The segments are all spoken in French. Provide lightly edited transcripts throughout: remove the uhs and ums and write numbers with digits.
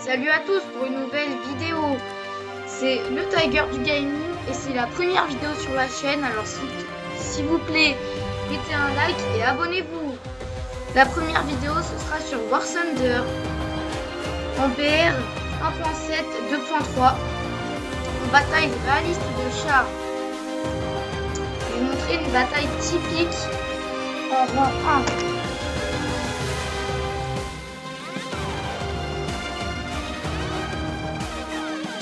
Salut à tous pour une nouvelle vidéo. C'est le Tiger du Gaming et c'est la première vidéo sur la chaîne. Alors s'il vous plaît, mettez un like et abonnez-vous. La première vidéo ce sera sur War Thunder en BR 1.7 2.3 en bataille réaliste de chars. Je vais vous montrer une bataille typique en rang 1.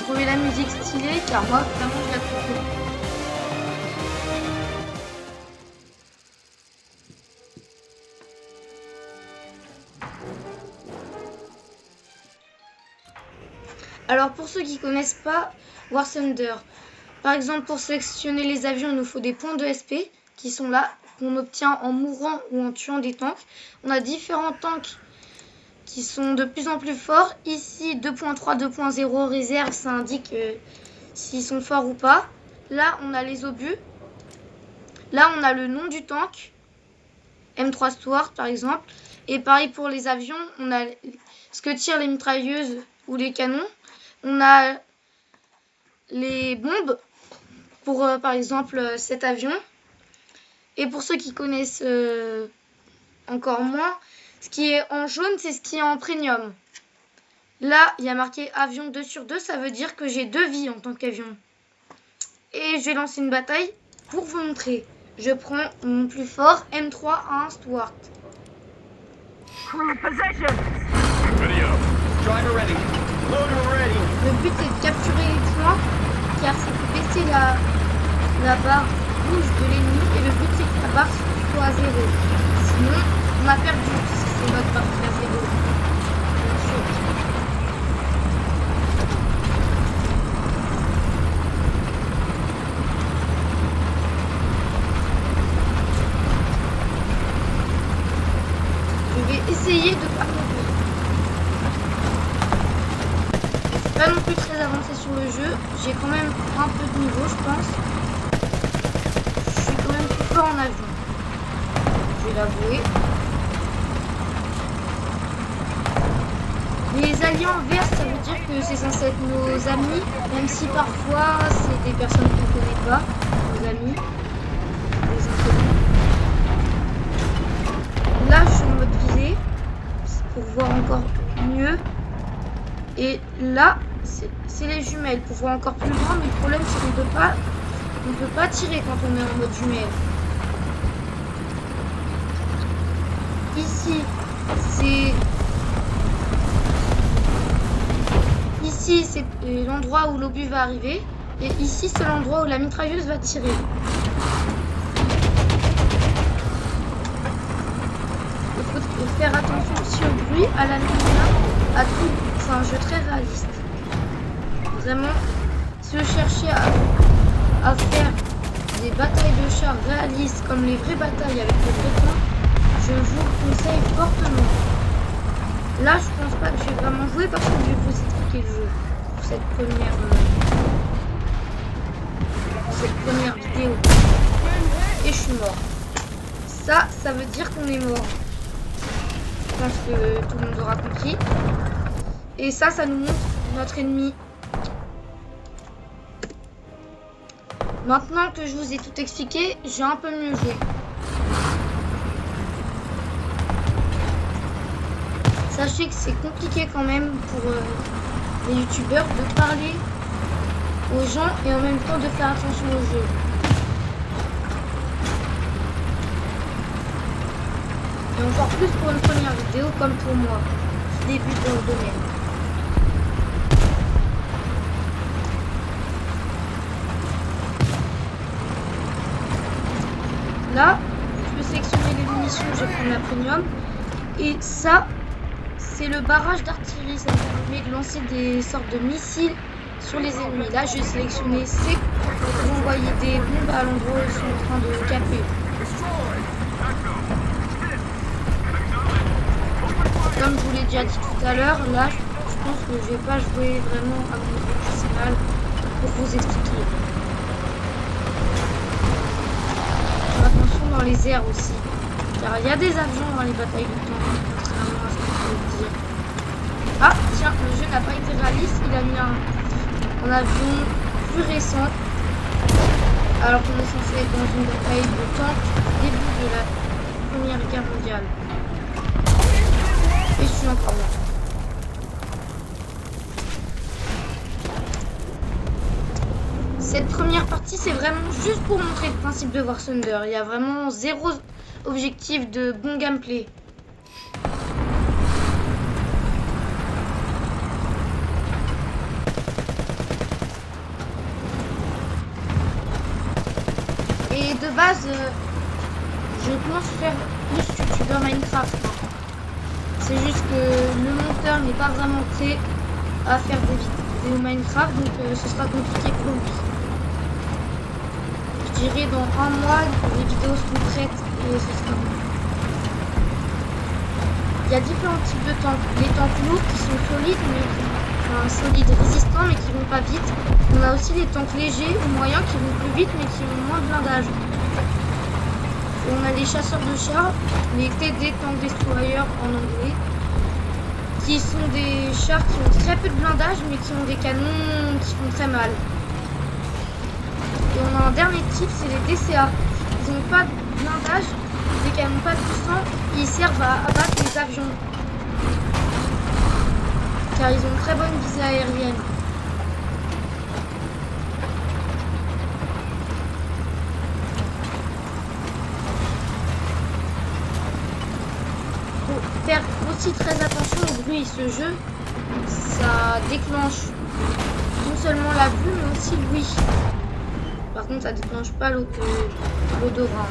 Trouvez la musique stylée car moi vraiment je la trouve cool. Alors pour ceux qui connaissent pas War Thunder, par exemple pour sélectionner les avions il nous faut des points de SP qui sont là, qu'on obtient en mourant ou en tuant des tanks. On a différents tanks qui sont de plus en plus forts. Ici 2.3, 2.0 réserve, ça indique s'ils sont forts ou pas. Là on a les obus. Là on a le nom du tank, M3 Stuart par exemple. Et pareil pour les avions, on a ce que tirent les mitrailleuses ou les canons. On a les bombes pour par exemple cet avion. Et pour ceux qui connaissent encore moins, ce qui est en jaune, c'est ce qui est en premium. Là, il y a marqué avion 2 sur 2, ça veut dire que j'ai 2 vies en tant qu'avion. Et je vais lancer une bataille pour vous montrer. Je prends mon plus fort M3A1 Stuart. Le but est de capturer les points car ça fait baisser la barre rouge de l'ennemi et le but c'est que la barre soit à 0. Sinon, on a perdu si c'est notre barre qui est à 0. Bien sûr. Je vais essayer de pas mourir. Je suis pas non plus très avancé sur le jeu. J'ai quand même un peu de niveau, je pense. Je suis quand même plus fort en avion. Je vais l'avouer. Les alliés en vert, ça veut dire que c'est censé être nos amis, même si parfois c'est des personnes qu'on ne connaît pas, nos amis, les inconnus. Là, je suis en mode visée pour voir encore mieux. Et là, c'est les jumelles pour voir encore plus loin, mais le problème c'est qu'on ne peut pas tirer quand on est en mode jumelle. Ici c'est l'endroit où l'obus va arriver et ici c'est l'endroit où la mitrailleuse va tirer. Il faut faire attention aussi au bruit, à la lumière, à tout. C'est un jeu très réaliste. Vraiment, si vous cherchez à faire des batailles de chars réalistes comme les vraies batailles avec les vrais points, je vous le conseille fortement. Là, je pense pas que je vais vraiment jouer parce que je vais vous expliquer le jeu pour cette première vidéo. Et je suis mort. Ça veut dire qu'on est mort. Je pense que tout le monde aura compris. Et ça nous montre notre ennemi. Maintenant que je vous ai tout expliqué, j'ai un peu mieux joué. Sachez que c'est compliqué quand même pour les youtubeurs de parler aux gens et en même temps de faire attention au jeu. Et encore plus pour une première vidéo comme pour moi, qui débute dans le domaine. Là, je peux sélectionner les munitions, je vais prendre la premium. Et ça, c'est le barrage d'artillerie, ça me permet de lancer des sortes de missiles sur les ennemis. Là, je vais sélectionner C pour envoyer des bombes à l'endroit où ils sont en train de caper. Comme je vous l'ai déjà dit tout à l'heure, là, je pense que je vais pas jouer vraiment à mon niveau maximal pour vous expliquer. Attention dans les airs aussi, car il y a des avions dans les batailles de temps, contrairement à ce que je peux dire. Ah, tiens, le jeu n'a pas été réaliste. Il a mis un avion plus récent. Alors qu'on est censé être dans une bataille de tank début de la Première Guerre mondiale. Et je suis encore là. Cette première partie, c'est vraiment juste pour montrer le principe de War Thunder. Il y a vraiment zéro objectif de bon gameplay. Et de base, je pense faire plus youtubeur Minecraft. C'est juste que le monteur n'est pas vraiment prêt à faire des vidéos Minecraft, donc ce sera compliqué pour lui. Je dirais dans un mois, les vidéos seront prêtes et ce sera bon. Il y a différents types de tanks. Les tanks lourds qui sont solides, solides, résistants, mais qui vont pas vite. On a aussi les tanks légers ou moyens qui vont plus vite, mais qui ont moins de blindage. Et on a les chasseurs de chars, les TD, tank destroyers en anglais, qui sont des chars qui ont très peu de blindage, mais qui ont des canons qui font très mal. Et on a un dernier type, c'est les DCA. Ils n'ont pas de blindage, des canons pas puissants, ils servent à abattre les avions. Car ils ont une très bonne visée aérienne. Faut faire aussi très attention au bruit. Ce jeu, ça déclenche non seulement la vue, mais aussi le bruit. Par contre, ça déclenche pas l'odorat.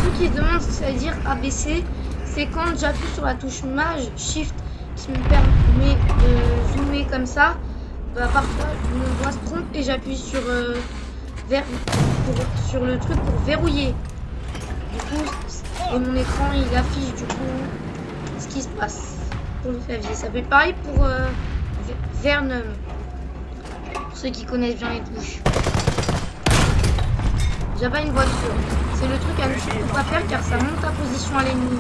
Ceux qui se demandent ce que ça veut dire ABC, c'est quand j'appuie sur la touche Maj Shift qui me permet de zoomer comme ça. Bah, parfois, mon doigt se trompe et j'appuie sur le truc pour verrouiller. Du coup, et mon écran il affiche du coup ce qui se passe pour le clavier. Ça fait pareil pour Vernum, pour ceux qui connaissent bien les touches. J'avais une voiture, c'est le truc à ne surtout pas faire car ça monte ta position à l'ennemi.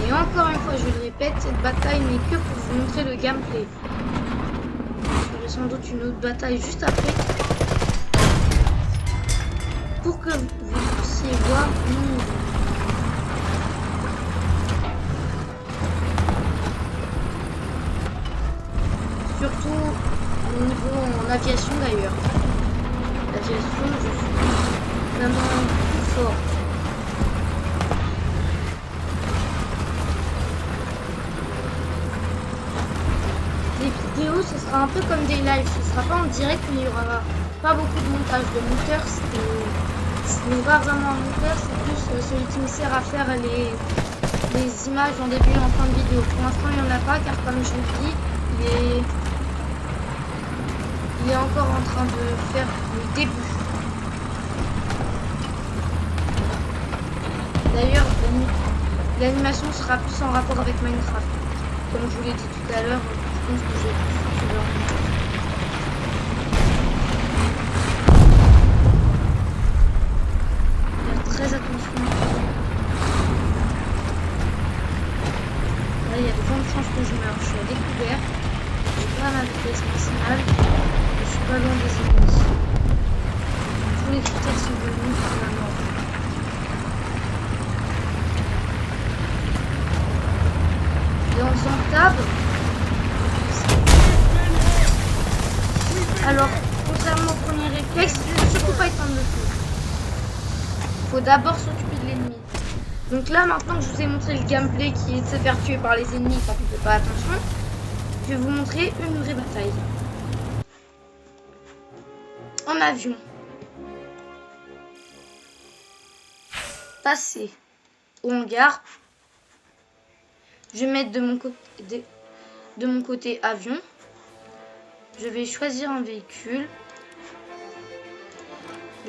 Et encore une fois, je le répète, cette bataille n'est que pour vous montrer le gameplay. J'aurai sans doute une autre bataille juste après, pour que vous puissiez voir mon niveau. Surtout mon niveau en aviation d'ailleurs. L'aviation, je suis vraiment fort. Les vidéos, ce sera un peu comme des lives. Ce sera pas en direct, mais il y aura pas beaucoup de montage. Le monteur, ce n'est pas vraiment un monteur, c'est plus celui qui me sert à faire les images en début et en fin de vidéo. Pour l'instant, il n'y en a pas, car comme je vous le dis, il est encore en train de faire le début. D'ailleurs, l'animation sera plus en rapport avec Minecraft. Comme je vous l'ai dit tout à l'heure, je pense que je vais plus très attention. Là, il y a de grandes chances que je meure. Je suis à découvert. J'ai pas ma vitesse maximale. Je suis pas loin des ennemis. Tous les critères sont venus pour la mort. Et on s'en tape. Alors, contrairement au premier réflexe, il ne faut surtout pas éteindre le feu. Il faut d'abord s'occuper de l'ennemi. Donc là, maintenant que je vous ai montré le gameplay qui est de se faire tuer par les ennemis quand on ne fait pas attention, je vais vous montrer une vraie bataille. En avion. Passer au hangar. Je vais mettre de mon côté avion. Je vais choisir un véhicule.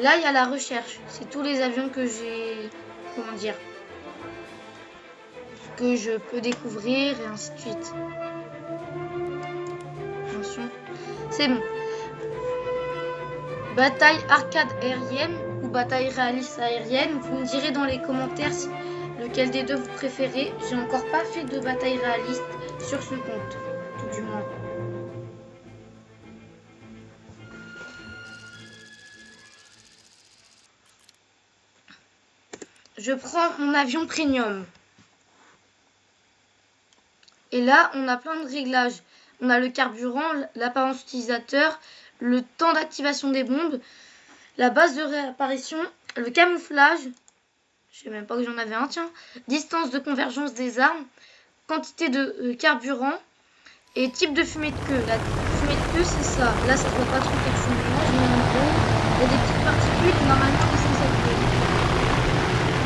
Là, il y a la recherche. C'est tous les avions que j'ai... Comment dire, que je peux découvrir et ainsi de suite. C'est bon. Bataille arcade aérienne ou bataille réaliste aérienne, vous me direz dans les commentaires lequel des deux vous préférez. J'ai encore pas fait de bataille réaliste sur ce compte, tout du moins. Je prends mon avion premium. Et là, on a plein de réglages. On a le carburant, l'apparence utilisateur, le temps d'activation des bombes, la base de réapparition, le camouflage, je sais même pas que j'en avais un, tiens, distance de convergence des armes, quantité de carburant et type de fumée de queue. La fumée de queue, c'est ça. Là, ça ne voit pas trop quelque chose, mais en gros, il y a des petites particules qui normalement sont censées être bleues.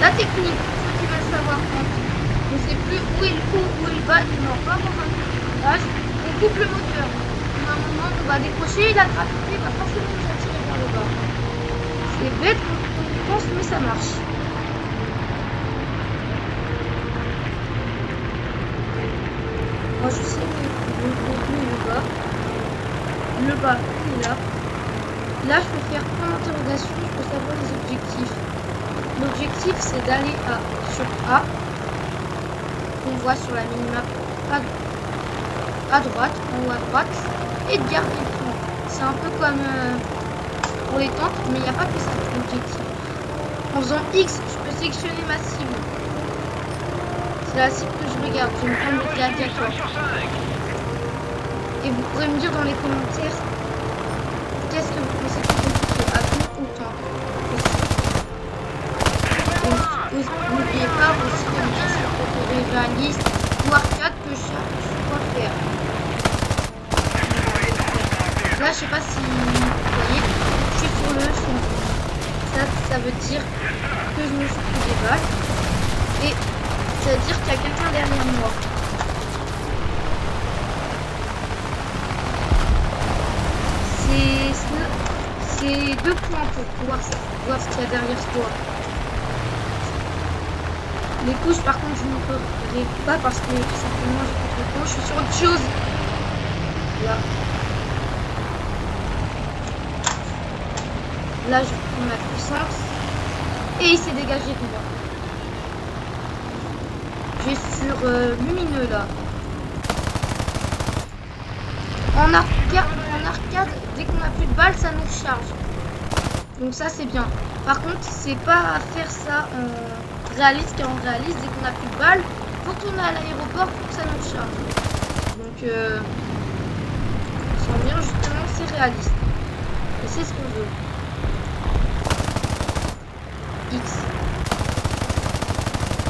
La technique, ceux qui veulent savoir quand on ne sait plus où est le haut, où est le bas, et non pas avoir un décollage, on coupe le moteur. À un moment, on va décrocher, la gravité va forcément nous attirer vers le bas. C'est bête comme on pense, mais ça marche. Moi, je sais que le haut est le bas. Le bas, il est là. Là, je peux faire point d'interrogation, je peux savoir les objectifs. L'objectif, c'est d'aller sur A, qu'on voit sur la minimap à droite, en haut à droite, et de garder le point. C'est un peu comme pour les tanks, mais il n'y a pas que ça comme objectif. En faisant X, je peux sélectionner ma cible. C'est la cible que je regarde. Je vais me prendre le gladiateur. Et vous pourrez me dire dans les commentaires qu'est-ce que vous pensez que c'est compliqué, avion ou tank. N'oubliez pas aussi de me dire si vous préférez réaliste ou arcade que je cherche quoi faire. Là, je sais pas si vous voyez, je suis sur le son. Ça veut dire que je me suis pris des balles. Et ça veut dire qu'il y a quelqu'un derrière moi. C'est 2 points pour pouvoir voir ce qu'il y a derrière toi. Les couches, par contre, je ne ferai pas parce que tout simplement j'ai pas trop de temps. Je suis sur autre chose. Là. Là, je prends ma puissance. Et il s'est dégagé de moi. Je suis sur lumineux là. En arcade, dès qu'on n'a plus de balles, ça nous recharge. Donc ça, c'est bien. Par contre, c'est pas à faire ça en réaliste, car en réaliste, dès qu'on n'a plus de balles, faut tourner à l'aéroport pour que ça nous recharge. Donc, sans bien, justement, c'est réaliste. Et c'est ce qu'on veut. X.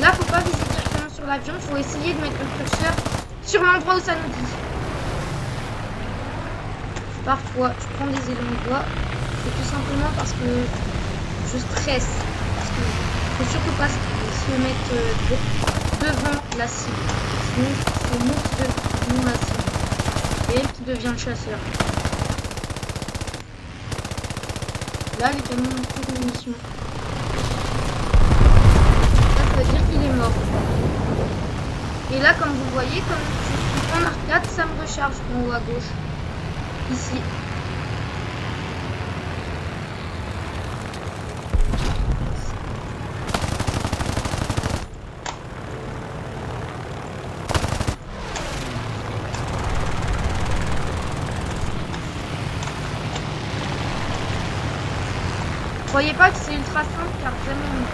Là, faut pas viser directement sur l'avion, faut essayer de mettre le curseur sur l'endroit où ça nous dit. Parfois, je prends des élans de bois, c'est tout simplement parce que je stresse. Parce que faut surtout pas se mettre devant la cible. Sinon, c'est nous devant la cible. Et elle qui devient le chasseur. Là, les canons ont plus de munitions. Ça veut dire qu'il est mort. Et là, comme vous voyez, comme je suis en arcade, ça me recharge en haut à gauche. Ici. Croyez pas que c'est ultra simple, car vraiment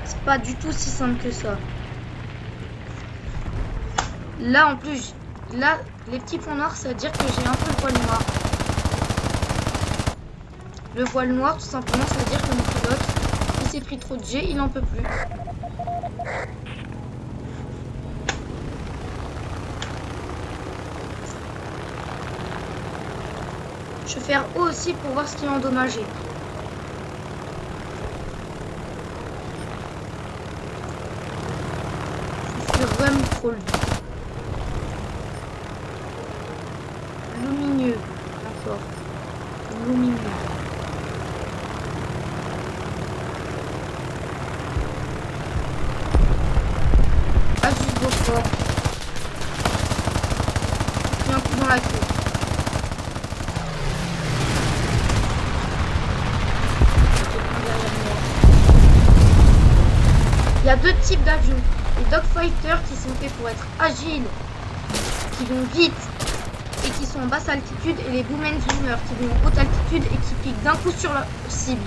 c'est pas du tout si simple que ça. Là en plus, là les petits points noirs, ça veut dire que j'ai un peu le voile noir. Le voile noir, tout simplement, ça veut dire que mon pilote, il s'est pris trop de jet, il en peut plus. Je vais faire haut aussi pour voir ce qui est endommagé. Je suis vraiment trop vite. Lumineux, encore. Lumineux. Ah, juste beau fort. J'ai un coup dans la queue. Il y a deux types d'avions. Les dogfighters qui sont faits pour être agiles, qui vont vite et qui sont en basse altitude, et les boomenzoomer qui vont en haute altitude et qui piquent d'un coup sur leur cible.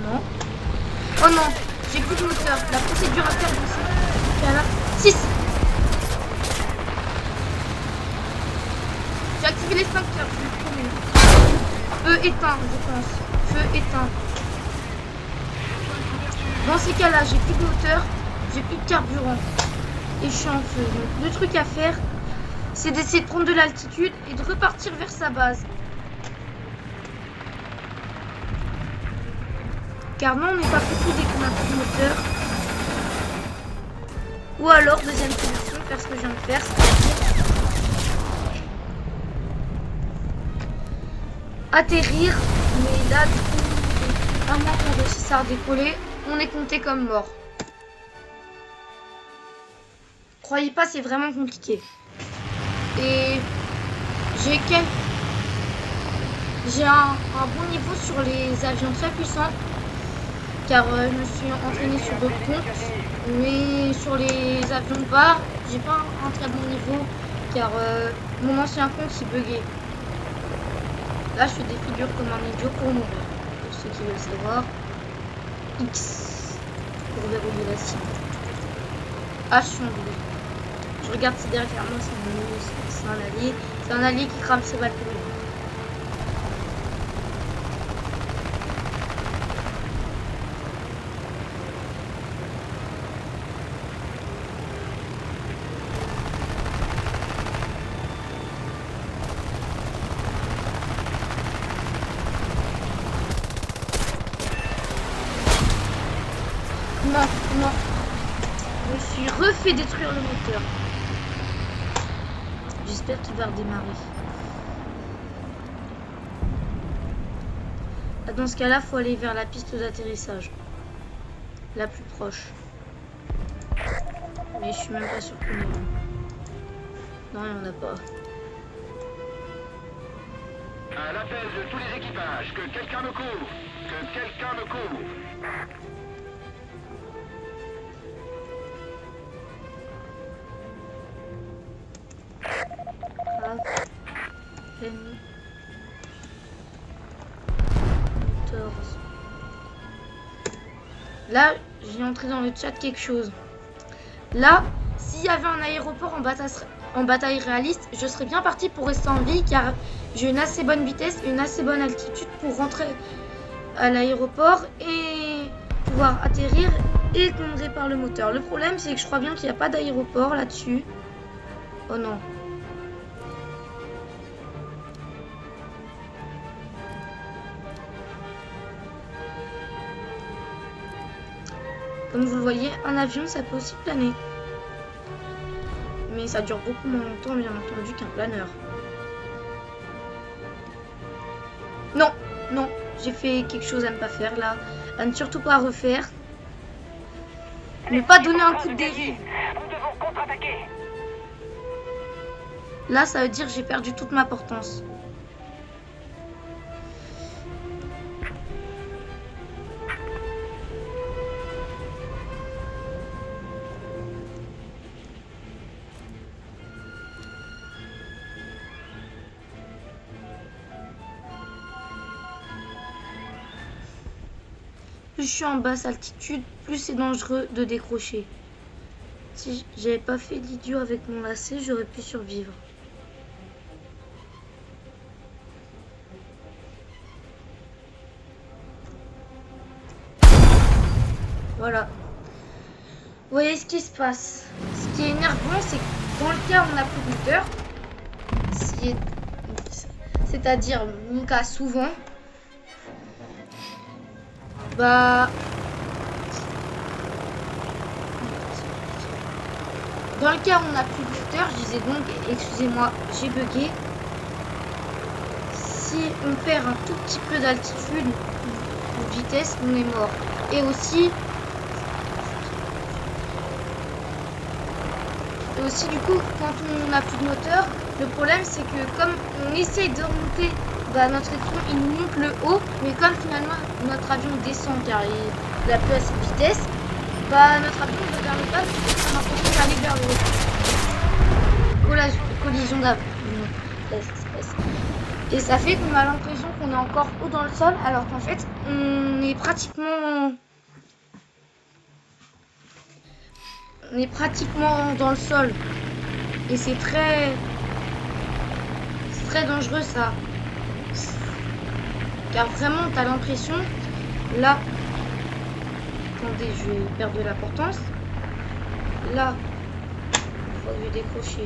Non. Oh non, j'ai plus de moteur. La procédure à faire dans 6. J'ai activé l'extincteur, je le promets. Feu éteint, je pense. Feu éteint. Dans ces cas-là, j'ai plus de moteur, j'ai plus de carburant. Et je suis en feu. Donc le truc à faire, c'est d'essayer de prendre de l'altitude et de repartir vers sa base. Car non, on n'est pas foutu dès qu'on a plus de moteur. Ou alors, deuxième solution, faire ce que je viens de faire, c'est-à-dire atterrir. Mais là, du coup, à moins qu'on réussisse à redécoller, on est compté comme mort. Croyez pas, c'est vraiment compliqué. Et j'ai un bon niveau sur les avions très puissants. Car je me suis entraîné sur d'autres comptes, mais sur les avions bas, j'ai pas un très bon niveau, car mon ancien compte s'est bugué. Là, je fais des figures comme un idiot pour mourir. Pour ceux qui veulent savoir, X pour verrouiller la cible. H sur bleu. Je regarde si derrière moi c'est un allié. C'est un allié qui crame ses balles pour lui. Non, non. Je me suis refait détruire le moteur. J'espère qu'il va redémarrer. Dans ce cas-là, faut aller vers la piste d'atterrissage. La plus proche. Mais je suis même pas sûr qu'on ait une. Non, il n'y en a pas. À l'appel de tous les équipages, que quelqu'un me couvre. Que quelqu'un me couvre. N 14. Là, j'ai entré dans le chat quelque chose. Là, s'il y avait un aéroport en bataille réaliste, je serais bien parti pour rester en vie, car j'ai une assez bonne vitesse et une assez bonne altitude pour rentrer à l'aéroport et pouvoir atterrir et qu'on me répare le moteur. Le problème, c'est que je crois bien qu'il n'y a pas d'aéroport là-dessus. Oh non. Comme vous le voyez, un avion, ça peut aussi planer. Mais ça dure beaucoup moins longtemps, bien entendu, qu'un planeur. Non, non, j'ai fait quelque chose à ne pas faire là. À ne surtout pas refaire. Ne pas donner un coup de dérive. Là, ça veut dire que j'ai perdu toute ma portance. Plus je suis en basse altitude, plus c'est dangereux de décrocher. Si j'avais pas fait l'idiot avec mon lacet, j'aurais pu survivre. Voilà. Vous voyez ce qui se passe. Ce qui est énervant, c'est que dans le cas où on n'a plus de moteur, c'est-à-dire mon cas souvent, bah, dans le cas où on n'a plus de moteur, je disais donc, excusez-moi, j'ai bugué. Si on perd un tout petit peu d'altitude ou de vitesse, on est mort. Et aussi, aussi, du coup, quand on n'a plus de moteur, le problème c'est que comme on essaye de remonter, bah, notre électron il nous monte le haut, mais comme finalement notre avion descend car il a plus assez de vitesse, bah notre avion va vers le bas, on a l'impression d'aller vers le haut. Collision d'avion. Et ça fait qu'on a l'impression qu'on est encore haut dans le sol, alors qu'en fait on est pratiquement dans le sol. Et c'est très dangereux ça. Car vraiment t'as l'impression, là, attendez, je vais perdre de l'importance. Là, il faut que je décroche.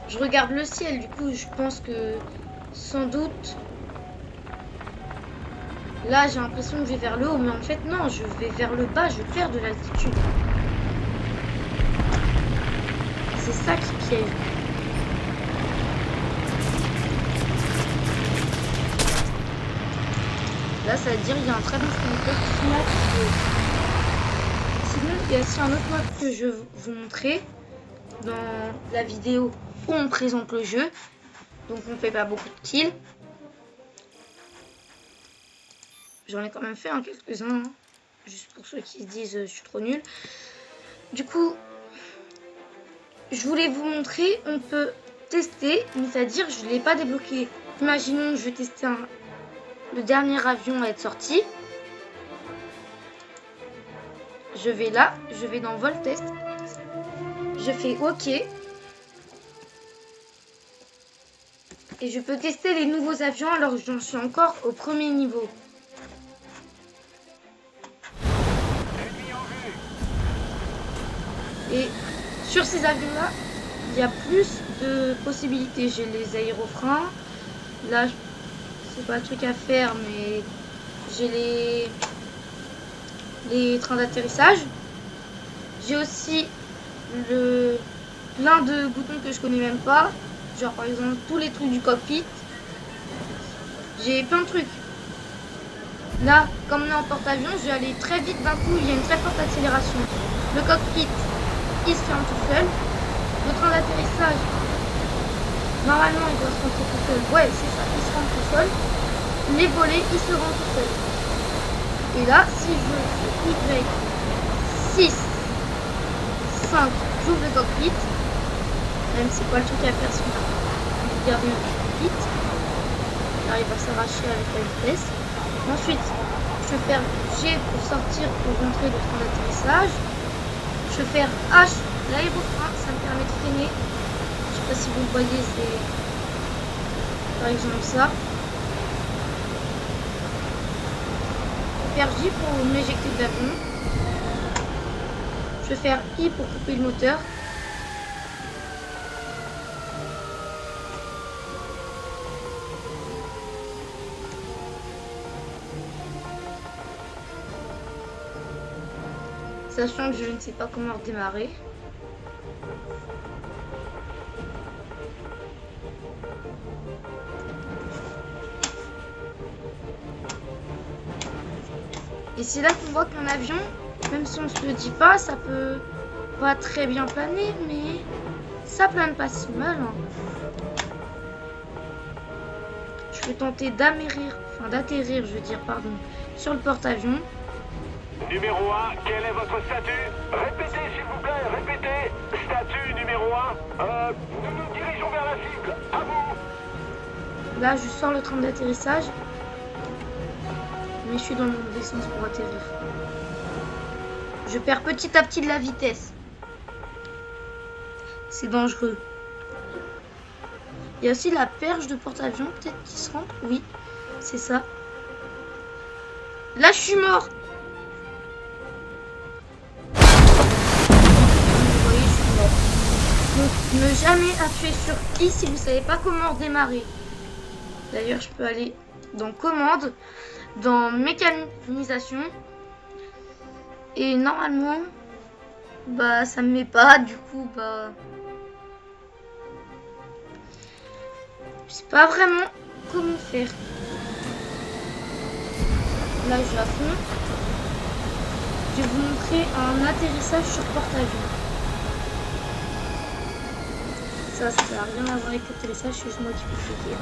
Je regarde le ciel, du coup je pense que sans doute là j'ai l'impression que je vais vers le haut, mais en fait non, je vais vers le bas, je perds de l'altitude. C'est ça qui piège. Là ça veut dire qu'il y a un très bon sniper qui m'a. Sinon il y a aussi un autre mode que je vais vous montrer dans la vidéo où on présente le jeu. Donc on fait pas beaucoup de kills. J'en ai quand même fait quelques-uns, hein. Juste pour ceux qui se disent je suis trop nul. Du coup, je voulais vous montrer, on peut tester, c'est-à-dire je ne l'ai pas débloqué. Imaginons je vais tester le dernier avion à être sorti. Je vais là, je vais dans vol test. Je fais OK. Et je peux tester les nouveaux avions alors que j'en suis encore au premier niveau. Et sur ces avions-là, il y a plus de possibilités. J'ai les aérofreins. Là, c'est pas le truc à faire, mais j'ai les trains d'atterrissage. J'ai aussi plein de boutons que je connais même pas. Genre par exemple tous les trucs du cockpit. J'ai plein de trucs. Là, comme on est en porte-avions, je vais aller très vite d'un coup, il y a une très forte accélération. Le cockpit, il se ferme tout seul. Le train d'atterrissage, normalement il doit se rentrer tout seul. Ouais, c'est ça, il se rentre tout seul. Les volets, ils se rentrent tout seul. Et là, si je fais Y 6, 5, j'ouvre le cockpit. Même c'est pas le truc à faire si on regarde le cockpit. Là, il va s'arracher avec la vitesse. Ensuite, je vais faire G pour sortir, pour rentrer le train d'atterrissage. Je vais faire H, l'aérofrein, ça me permet de freiner. Je sais pas si vous voyez, c'est par exemple ça. Je vais faire J pour m'éjecter de l'avion. Je vais faire I pour couper le moteur. Sachant que je ne sais pas comment redémarrer. Et c'est là qu'on voit qu'un avion, même si on se le dit pas, ça peut pas très bien planer, mais ça plane pas si mal, hein. Je vais tenter d'atterrir, je veux dire, pardon, sur le porte-avions. Numéro 1, quel est votre statut? Répétez s'il vous plaît, répétez. Statut numéro 1. Nous nous dirigeons vers la cible. À vous. Là, je sors le train d'atterrissage. Mais je suis dans le mauvais sens pour atterrir. Je perds petit à petit de la vitesse. C'est dangereux. Il y a aussi la perche de porte-avions, peut-être qui se rentre. Oui, c'est ça. Là, je suis mort. Donc, ne jamais appuyer sur I si vous ne savez pas comment redémarrer. D'ailleurs, je peux aller dans commande, dans mécanisation. Et normalement, bah ça me met pas. Du coup, bah je sais pas vraiment comment faire. là je vais à fond. Je vais vous montrer un atterrissage sur porte-avions. Ça n'a rien à voir avec l'atterrissage, c'est juste moi qui peux cliquer.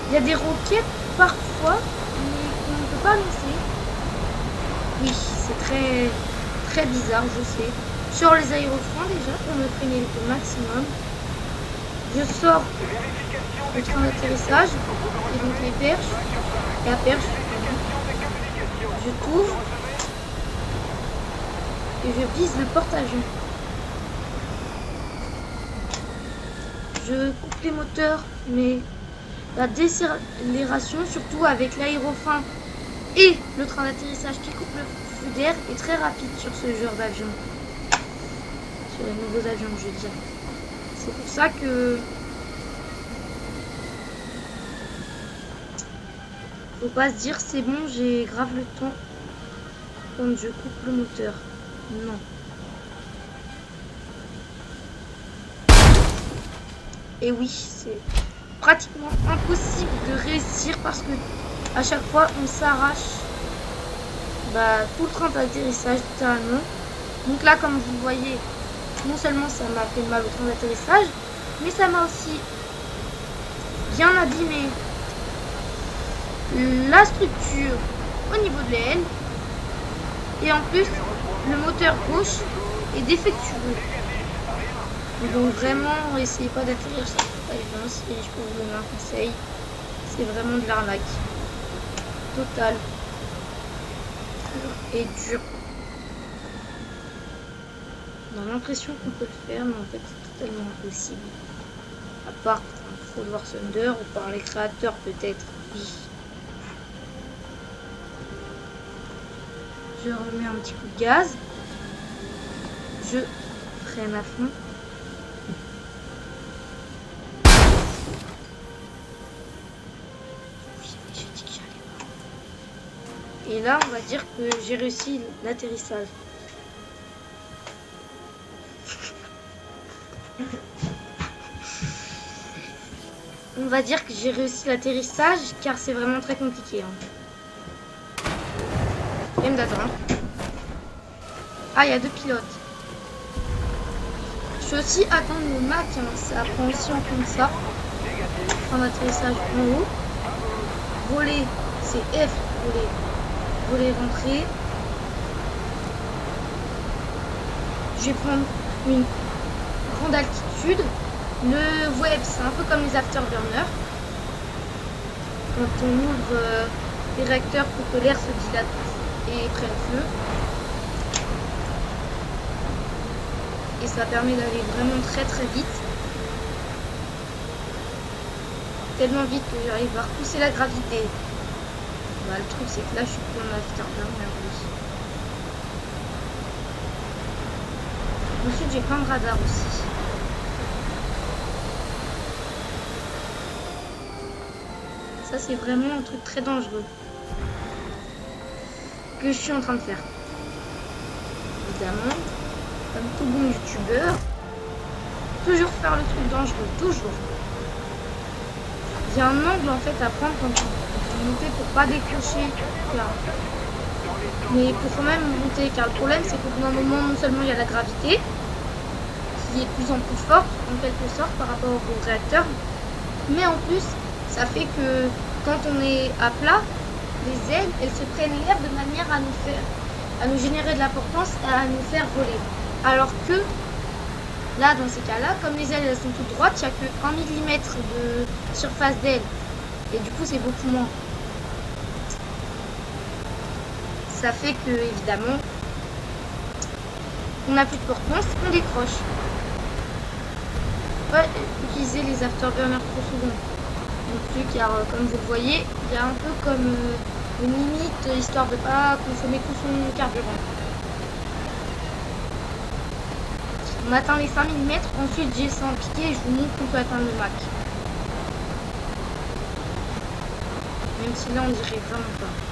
Il y a des roquettes parfois, mais qu'on ne peut pas lancer. Oui, c'est très bizarre, je sais. Sur les aérofreins déjà, pour me freiner au maximum. Je sors le train d'atterrissage, et donc les perches, la perche, je t'ouvre, et je vise le porte-avions. Je coupe les moteurs, mais la décélération, surtout avec l'aérofrein et le train d'atterrissage qui coupe le flux d'air, est très rapide sur ce genre d'avion. Sur les nouveaux avions, je veux dire. C'est pour ça que faut pas se dire c'est bon, j'ai grave le temps quand je coupe le moteur. Non. Et oui, c'est pratiquement impossible de réussir parce que à chaque fois on s'arrache tout le train d'atterrissage littéralement. Donc là, comme vous voyez, non seulement ça m'a fait mal au train d'atterrissage, mais ça m'a aussi bien abîmé la structure au niveau de l'aile. Et en plus, le moteur gauche est défectueux. Donc vraiment, essayez pas d'atterrir sur cette avion, si je peux vous donner un conseil. C'est vraiment de l'arnaque. Total. Et dur. On a l'impression qu'on peut le faire, mais en fait c'est totalement impossible. À part pour un pro de War Thunder ou par les créateurs peut-être. Oui. Je remets un petit coup de gaz. Je freine à fond. Et là, on va dire que j'ai réussi l'atterrissage. On va dire que j'ai réussi l'atterrissage car c'est vraiment très compliqué. Même d'attendre. Ah, il y a 2 pilotes. Je vais aussi attendre le Mac, ça prend aussi en compte ça. Un atterrissage en haut. Voler, c'est F, voler. Voler, rentrer. Je vais prendre une grande altitude. Le web, c'est un peu comme les afterburners. Quand on ouvre les réacteurs pour que l'air se dilate et prenne feu. Et ça permet d'aller vraiment très vite. Tellement vite que j'arrive à repousser la gravité. Le truc c'est que là je suis plus en afterburner. Ensuite j'ai plein de radars aussi. Ça c'est vraiment un truc très dangereux que je suis en train de faire. Évidemment, comme tout bon youtubeur, toujours faire le truc dangereux, toujours. Il y a un angle en fait à prendre quand vous montez pour pas déclencher car... Mais pour quand même monter, car le problème c'est qu'au bout d'un moment, non seulement il y a la gravité qui est de plus en plus forte en quelque sorte par rapport au réacteur, mais en plus ça fait que quand on est à plat, les ailes elles se prennent l'air de manière à nous générer de la portance et à nous faire voler. Alors que là dans ces cas là, comme les ailes elles sont toutes droites, il n'y a que 1 mm de surface d'aile et du coup c'est beaucoup moins. Ça fait que évidemment on n'a plus de portance, on décroche. Pas utiliser les afterburners trop souvent non plus car comme vous le voyez il y a un peu comme une limite histoire de pas consommer tout son carburant. On atteint les 5 mm, ensuite j'ai 100 piqué et je vous montre qu'on peut atteindre le Mach. Même si là on dirait vraiment pas.